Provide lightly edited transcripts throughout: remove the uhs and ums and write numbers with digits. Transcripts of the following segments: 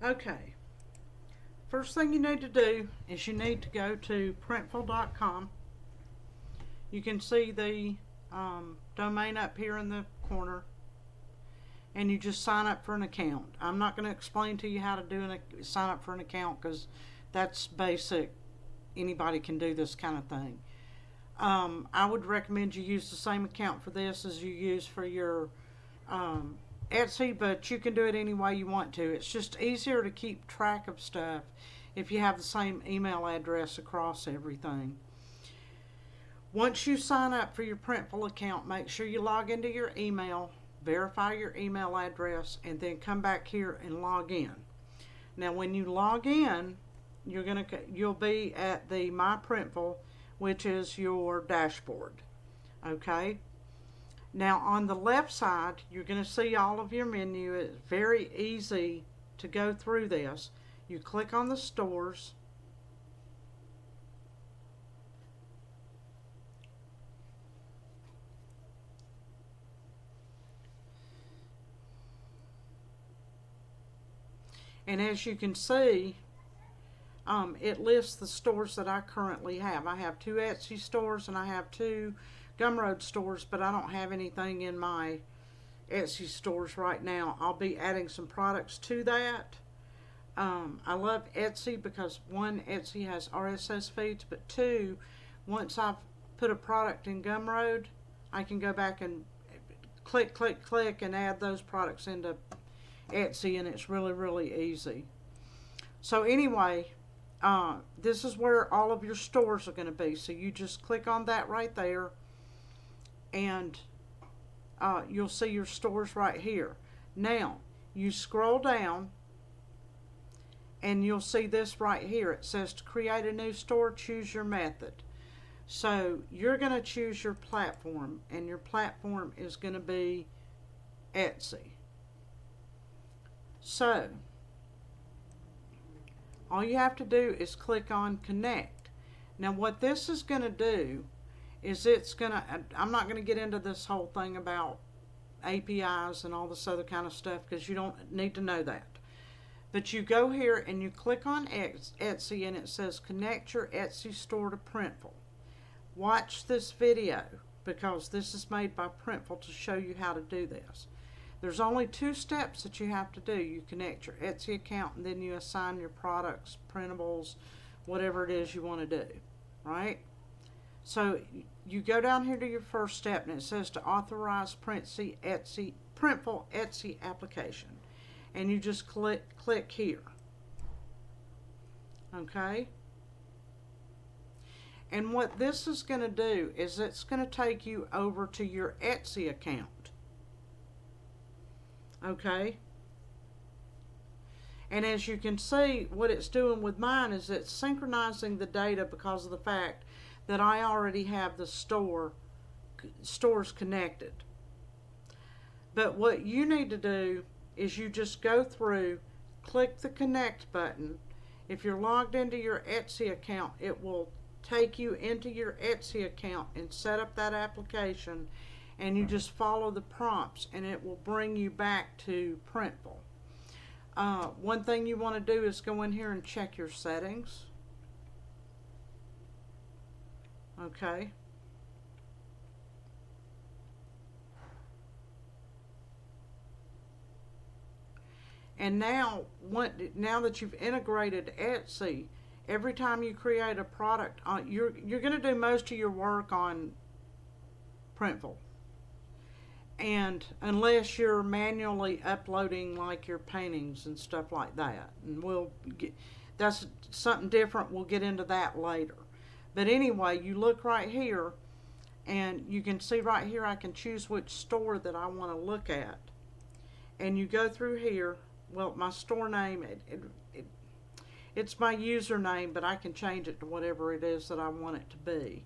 Okay, first thing you need to do is you need to go to printful.com. You can see the domain up here in the corner, and you just sign up for an account. I'm not going to explain to you how to sign up for an account because that's basic. Anybody can do this kind of thing. I would recommend you use the same account for this as you use for your um, Etsy, but you can do it any way you want to. It's just easier to keep track of stuff if you have the same email address across everything. Once you sign up for your Printful account, make sure you log into your email, verify your email address, and then come back here and log in. Now, when you log in, you'll be at the My Printful, which is your dashboard. Okay. Now, on the left side, you're going to see all of your menu. It's very easy to go through this. You click on the stores. And as you can see, it lists the stores that I currently have. I have 2 Etsy stores and I have 2 Gumroad stores, but I don't have anything in my Etsy stores right now. I'll be adding some products to that. I love Etsy because 1, Etsy has RSS feeds, but 2, once I've put a product in Gumroad, I can go back and click, click, click and add those products into Etsy, and it's really, really easy. So anyway, this is where all of your stores are going to be. So you just click on that right there, and you'll see your stores right here. Now, you scroll down, and you'll see this right here. It says to create a new store, choose your method. So you're going to choose your platform, and your platform is going to be Etsy. So all you have to do is click on connect. Now what this is going to do is I'm not going to get into this whole thing about APIs and all this other kind of stuff because you don't need to know that. But you go here and you click on Etsy, and it says connect your Etsy store to Printful. Watch this video because this is made by Printful to show you how to do this. There's only 2 steps that you have to do. You connect your Etsy account, and then you assign your products, printables, whatever it is you want to do, right? So you go down here to your first step, and it says to authorize Printful Etsy application, and you just click here. Okay? And what this is going to do is it's going to take you over to your Etsy account. Okay? And as you can see, what it's doing with mine is it's synchronizing the data because of the fact that I already have the stores connected. But what you need to do is you just go through, click the connect button. If you're logged into your Etsy account, it will take you into your Etsy account and set up that application, and you just follow the prompts and it will bring you back to Printful. One thing you want to do is go in here and check your settings. Okay. And now that you've integrated Etsy, every time you create a product, you're going to do most of your work on Printful. And unless you're manually uploading like your paintings and stuff like that, and that's something different. We'll get into that later. But anyway, you look right here, and you can see right here I can choose which store that I want to look at. And you go through here. Well, my store name, it's my username, but I can change it to whatever it is that I want it to be.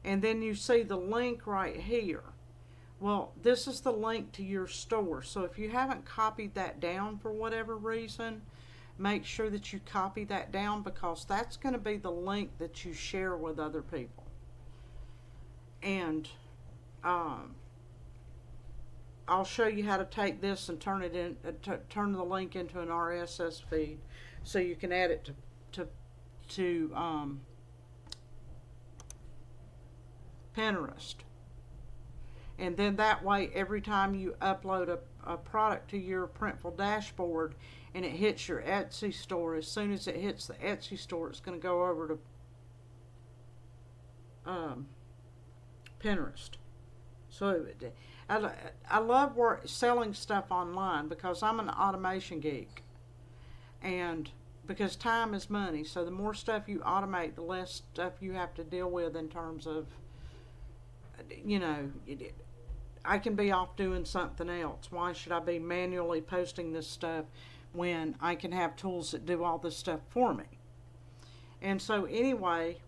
And then you see the link right here. Well, this is the link to your store. So if you haven't copied that down for whatever reason, make sure that you copy that down because that's going to be the link that you share with other people. And I'll show you how to take this and turn it in, turn the link into an RSS feed, so you can add it to Pinterest. And then that way, every time you upload a product to your Printful dashboard and it hits your Etsy store, as soon as it hits the Etsy store, it's going to go over to Pinterest. So I love selling stuff online because I'm an automation geek, and because time is money. So the more stuff you automate, the less stuff you have to deal with in terms of, you know, I can be off doing something else. Why should I be manually posting this stuff when I can have tools that do all this stuff for me? And so anyway,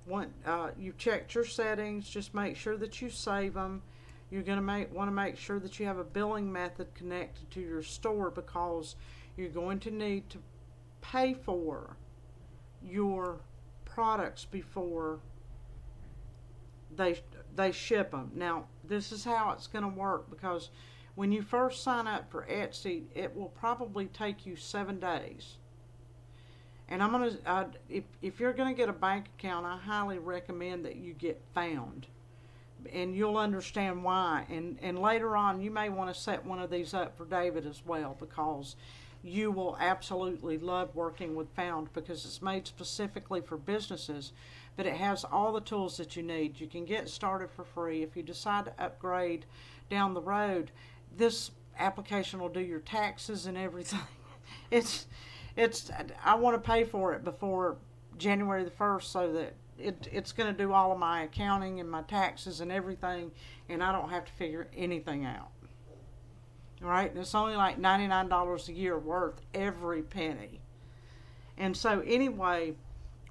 you've checked your settings, just make sure that you save them. You're going to want to make sure that you have a billing method connected to your store, because you're going to need to pay for your products before they ship them. Now, this is how it's going to work, because when you first sign up for Etsy, it will probably take you 7 days. And I'm going to, if you're going to get a bank account, I highly recommend that you get Found. And you'll understand why. And later on, you may want to set one of these up for David as well, because you will absolutely love working with Found, because it's made specifically for businesses, but it has all the tools that you need. You can get started for free. If you decide to upgrade down the road, this application will do your taxes and everything. I want to pay for it before January the 1st, so that it's going to do all of my accounting and my taxes and everything, and I don't have to figure anything out. All right, and it's only like $99 a year worth every penny. And so anyway,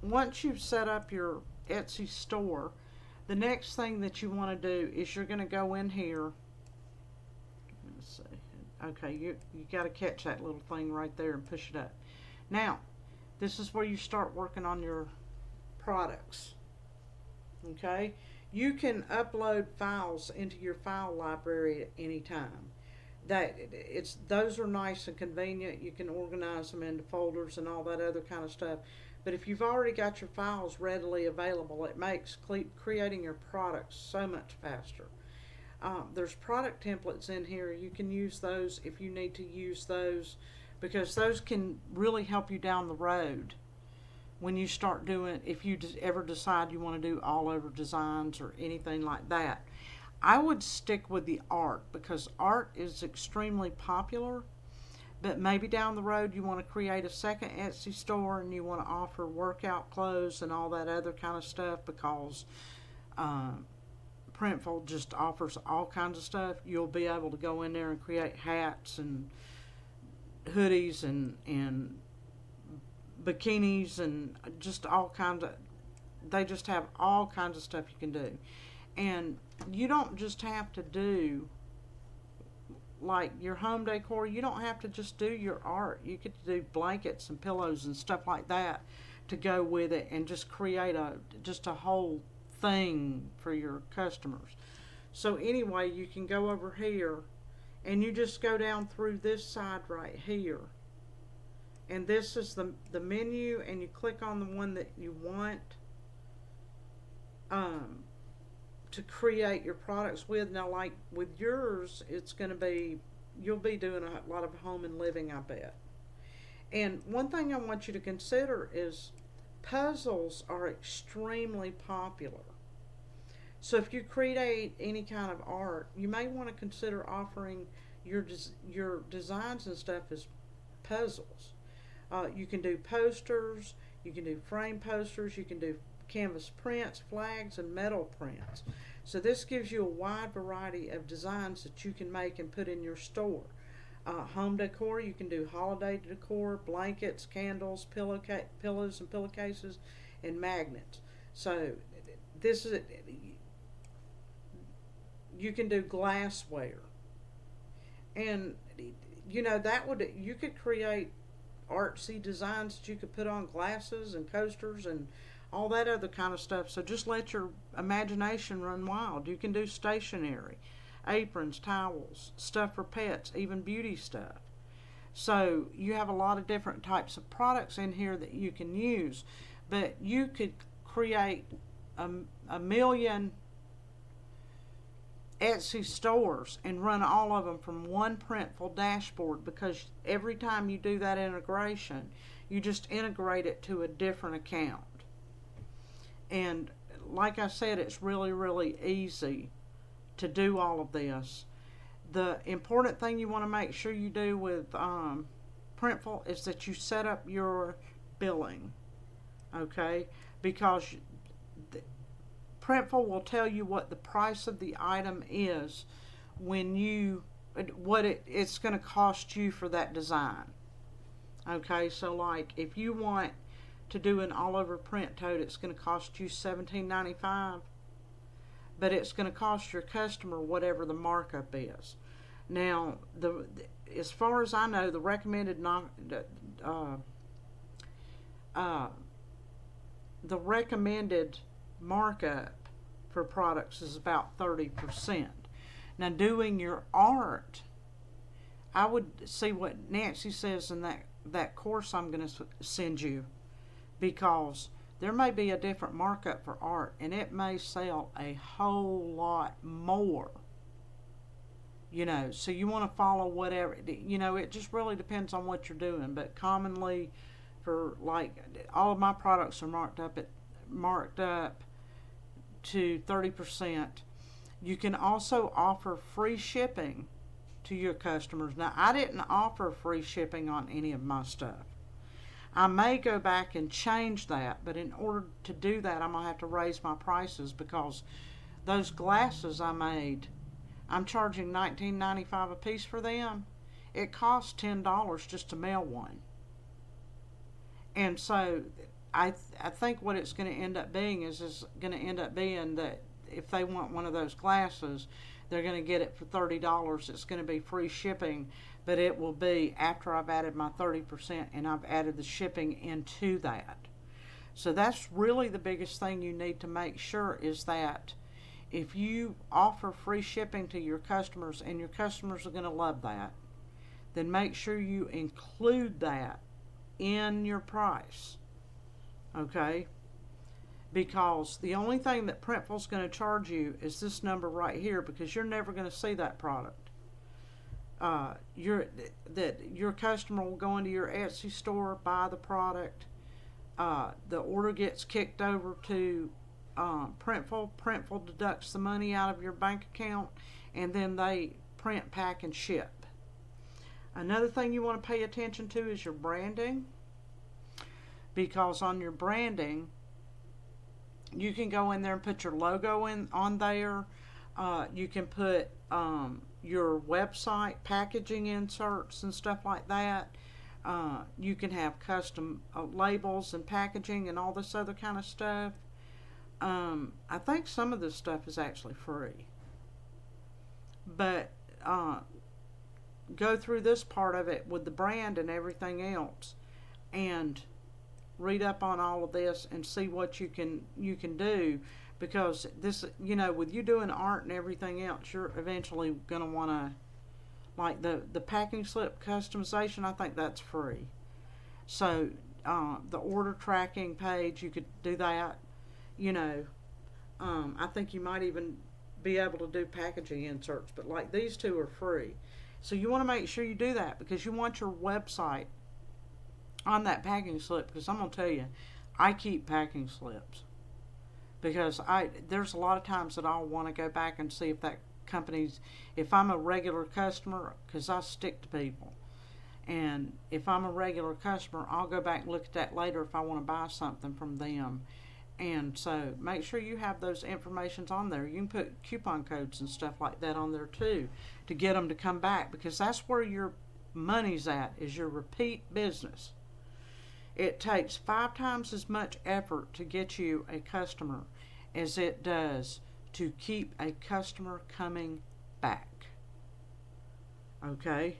once you've set up your Etsy store, the next thing that you want to do is you're going to go in here. Let's see. Okay, you got to catch that little thing right there and push it up. Now, this is where you start working on your products. Okay, you can upload files into your file library at any time. Those are nice and convenient. You can organize them into folders and all that other kind of stuff. But if you've already got your files readily available, it makes creating your products so much faster. There's product templates in here. You can use those if you need to use those, because those can really help you down the road when you start doing, if you ever decide you want to do all over designs or anything like that. I would stick with the art, because art is extremely popular, but maybe down the road you want to create a second Etsy store and you want to offer workout clothes and all that other kind of stuff, because Printful just offers all kinds of stuff. You'll be able to go in there and create hats and hoodies and bikinis and just all kinds of, they just have all kinds of stuff you can do. And you don't just have to do like your home decor. You don't have to just do your art. You could do blankets and pillows and stuff like that to go with it, and just create a whole thing for your customers. So anyway, you can go over here and you just go down through this side right here, and this is the menu, and you click on the one that you want to create your products with. Now, like with yours, it's going to be, you'll be doing a lot of home and living, I bet. And one thing I want you to consider is puzzles are extremely popular. So if you create any kind of art, you may want to consider offering your designs and stuff as puzzles. You can do posters, you can do frame posters, you can do canvas prints, flags, and metal prints. So this gives you a wide variety of designs that you can make and put in your store. Home decor, you can do holiday decor, blankets, candles, pillows and pillowcases, and magnets. So this is, you can do glassware, and you know you could create artsy designs that you could put on glasses and coasters and all that other kind of stuff. So just let your imagination run wild. You can do stationery. aprons, towels, stuff for pets, even beauty stuff. So you have a lot of different types of products in here that you can use, but you could create a million Etsy stores and run all of them from one Printful dashboard, because every time you do that integration, you just integrate it to a different account. And like I said, it's really, really easy to do all of this. The important thing you want to make sure you do with Printful is that you set up your billing, okay? Because Printful will tell you what the price of the item is when it's going to cost you for that design. Okay, so like if you want to do an all over print tote, it's going to cost you $17.95, but it's going to cost your customer whatever the markup is. Now, as far as I know, the recommended markup for products is about 30%. Now, doing your art, I would see what Nancy says in that course I'm going to send you, because there may be a different markup for art and it may sell a whole lot more. So you want to follow whatever, it just really depends on what you're doing. But commonly, for like all of my products are marked up to 30%. You can also offer free shipping to your customers. Now, I didn't offer free shipping on any of my stuff. I may go back and change that, but in order to do that, I'm going to have to raise my prices, because those glasses I made, I'm charging $19.95 a piece for them. It costs $10 just to mail one. And so I think what it's going to end up being is going to end up being that if they want one of those glasses, they're going to get it for $30. It's going to be free shipping, but it will be after I've added my 30% and I've added the shipping into that. So that's really the biggest thing you need to make sure, is that if you offer free shipping to your customers, and your customers are going to love that, then make sure you include that in your price. Okay? Because the only thing that Printful's going to charge you is this number right here, because you're never going to see that product. Your customer will go into your Etsy store, buy the product. The order gets kicked over to Printful. Printful deducts the money out of your bank account, and then they print, pack, and ship. Another thing you want to pay attention to is your branding, because on your branding, you can go in there and put your logo on there. You can put your website packaging inserts and stuff like that. You can have custom labels and packaging and all this other kind of stuff. I think some of this stuff is actually free. But go through this part of it with the brand and everything else, and read up on all of this and see what you can do, because this, with you doing art and everything else, you're eventually going to want to, like the packing slip customization, I think that's free. So the order tracking page, you could do that. I think you might even be able to do packaging inserts, but like these two are free. So you want to make sure you do that, because you want your website on that packing slip. Because I'm going to tell you, I keep packing slips, because there's a lot of times that I'll want to go back and see if that company's, if I'm a regular customer, because I stick to people, and if I'm a regular customer, I'll go back and look at that later if I want to buy something from them. And so make sure you have those informations on there. You can put coupon codes and stuff like that on there too, to get them to come back, because that's where your money's at, is your repeat business. It takes 5 times as much effort to get you a customer as it does to keep a customer coming back. Okay?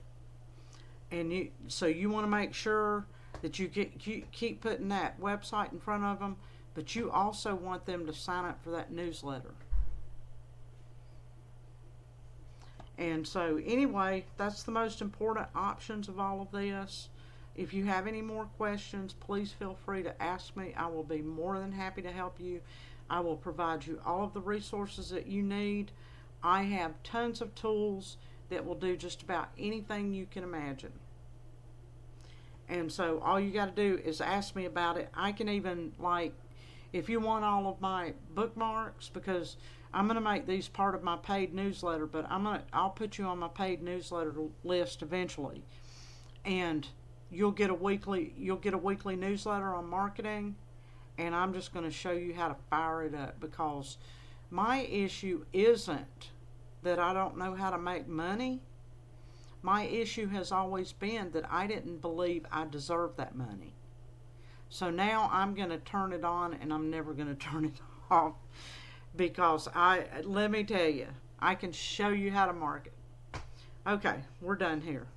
And so you want to make sure that you keep putting that website in front of them, but you also want them to sign up for that newsletter. And so anyway, that's the most important options of all of this. If you have any more questions, please feel free to ask me. I will be more than happy to help you. I will provide you all of the resources that you need. I have tons of tools that will do just about anything you can imagine. And so all you got to do is ask me about it. I can even, like, if you want all of my bookmarks, because I'm going to make these part of my paid newsletter, but I'll put you on my paid newsletter list eventually. And you'll get a weekly newsletter on marketing, and I'm just going to show you how to fire it up, because my issue isn't that I don't know how to make money. My issue has always been that I didn't believe I deserved that money. So now I'm going to turn it on, and I'm never going to turn it off, because let me tell you, I can show you how to market. Okay, we're done here.